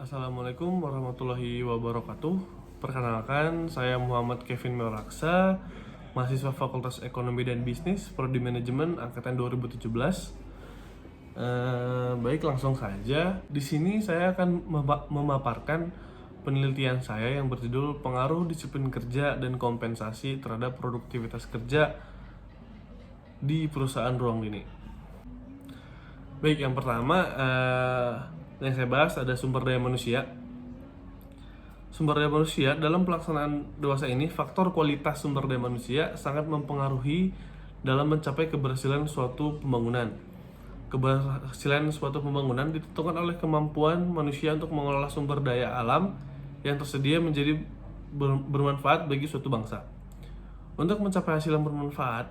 Assalamualaikum warahmatullahi wabarakatuh. Perkenalkan, saya Muhammad Kevin Melraksa, mahasiswa Fakultas Ekonomi dan Bisnis, Prodi Manajemen angkatan 2017. Baik, langsung saja. Di sini saya akan memaparkan penelitian saya yang berjudul Pengaruh Disiplin Kerja dan Kompensasi Terhadap Produktivitas Kerja di Perusahaan Ruang Dini. Baik, yang pertama yang saya bahas ada sumber daya manusia. Sumber daya manusia dalam pelaksanaan dewasa ini, faktor kualitas sumber daya manusia sangat mempengaruhi dalam mencapai keberhasilan suatu pembangunan. Keberhasilan suatu pembangunan ditentukan oleh kemampuan manusia untuk mengelola sumber daya alam yang tersedia menjadi bermanfaat bagi suatu bangsa. Untuk mencapai hasil yang bermanfaat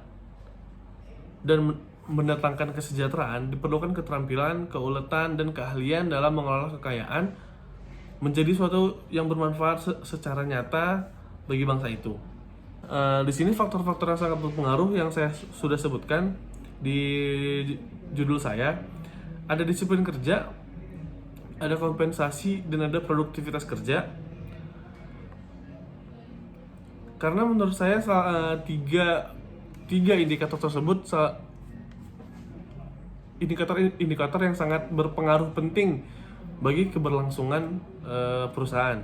dan mendatangkan kesejahteraan, diperlukan keterampilan, keuletan, dan keahlian dalam mengelola kekayaan menjadi suatu yang bermanfaat secara nyata bagi bangsa itu. Di sini faktor-faktor yang sangat berpengaruh yang saya sudah sebutkan di judul saya. Ada disiplin kerja, ada kompensasi, dan ada produktivitas kerja. Karena menurut saya tiga indikator tersebut indikator yang sangat berpengaruh penting bagi keberlangsungan perusahaan.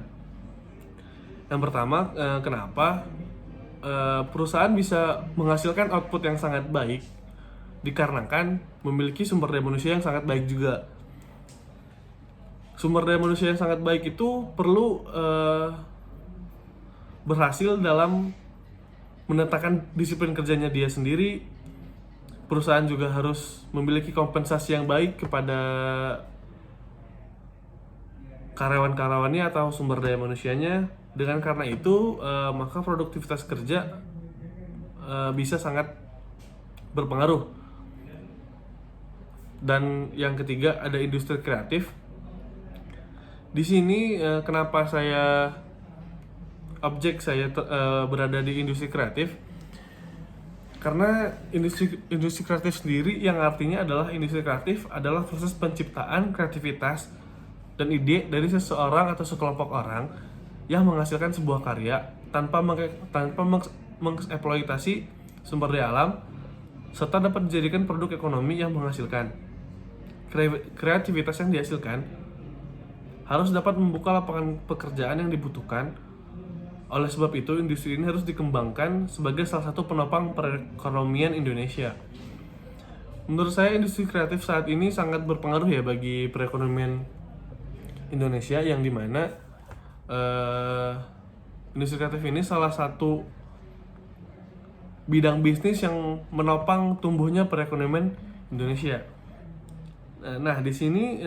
Yang pertama, kenapa perusahaan bisa menghasilkan output yang sangat baik dikarenakan memiliki sumber daya manusia yang sangat baik juga. Sumber daya manusia yang sangat baik itu perlu berhasil dalam menetapkan disiplin kerjanya dia sendiri. Perusahaan juga harus memiliki kompensasi yang baik kepada karyawan-karyawannya atau sumber daya manusianya. Dengan karena itu, maka produktivitas kerja bisa sangat berpengaruh. Dan yang ketiga ada industri kreatif. Di sini kenapa objek saya berada di industri kreatif? Karena industri kreatif sendiri yang artinya adalah industri kreatif adalah proses penciptaan kreativitas dan ide dari seseorang atau sekelompok orang yang menghasilkan sebuah karya tanpa mengeksploitasi sumber daya alam serta dapat dijadikan produk ekonomi yang menghasilkan. Kreativitas yang dihasilkan harus dapat membuka lapangan pekerjaan yang dibutuhkan. Oleh sebab itu, industri ini harus dikembangkan sebagai salah satu penopang perekonomian Indonesia. Menurut saya, industri kreatif saat ini sangat berpengaruh ya bagi perekonomian Indonesia, yang dimana industri kreatif ini salah satu bidang bisnis yang menopang tumbuhnya perekonomian Indonesia. Nah, di sini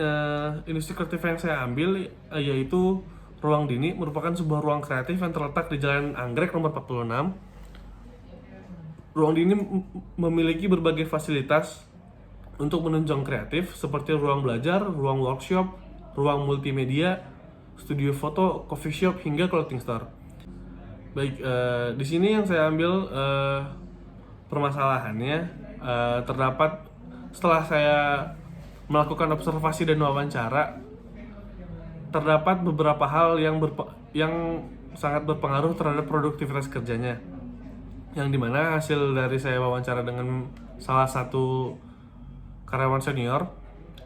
industri kreatif yang saya ambil yaitu Ruang Dini merupakan sebuah ruang kreatif yang terletak di Jalan Anggrek nomor 46. Ruang Dini memiliki berbagai fasilitas untuk menunjang kreatif seperti ruang belajar, ruang workshop, ruang multimedia, studio foto, coffee shop, hingga clothing store. Baik, di sini yang saya ambil permasalahannya terdapat setelah saya melakukan observasi dan wawancara, terdapat beberapa hal yang sangat berpengaruh terhadap produktivitas kerjanya, yang dimana hasil dari saya wawancara dengan salah satu karyawan senior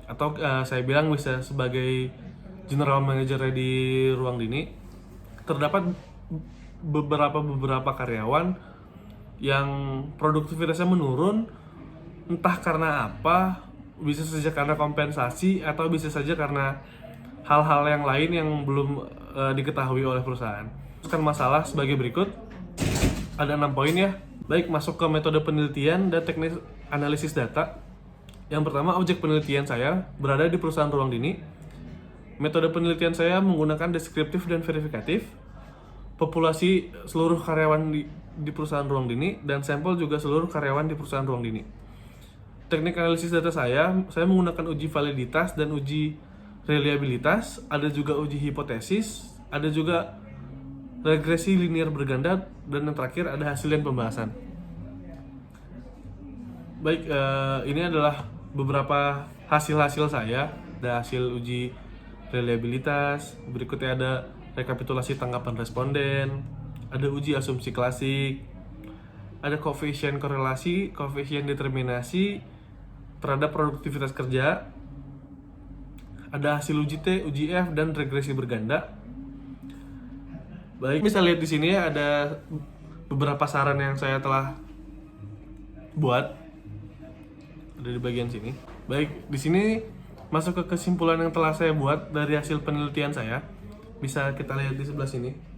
atau saya bilang bisa sebagai general manager di Ruang Dini, terdapat beberapa karyawan yang produktivitasnya menurun, entah karena apa, bisa saja karena kompensasi atau bisa saja karena hal-hal yang lain yang belum diketahui oleh perusahaan. Masalah sebagai berikut, ada 6 poin ya. Baik, masuk ke metode penelitian dan teknik analisis data. Yang pertama, objek penelitian saya berada di perusahaan Ruang Dini. Metode penelitian saya menggunakan deskriptif dan verifikatif, populasi seluruh karyawan di perusahaan Ruang Dini, dan sampel juga seluruh karyawan di perusahaan Ruang Dini. Teknik analisis data saya menggunakan uji validitas dan uji reliabilitas, ada juga uji hipotesis, ada juga regresi linear berganda, dan yang terakhir ada hasil dan pembahasan. Baik, ini adalah beberapa hasil saya, ada hasil uji reliabilitas, berikutnya ada rekapitulasi tanggapan responden, ada uji asumsi klasik, ada koefisien korelasi, koefisien determinasi terhadap produktivitas kerja, ada hasil uji T, uji F, dan regresi berganda. Baik, bisa lihat di sini ada beberapa saran yang saya telah buat ada di bagian sini. Baik, di sini masuk ke kesimpulan yang telah saya buat dari hasil penelitian saya. Bisa kita lihat di sebelah sini.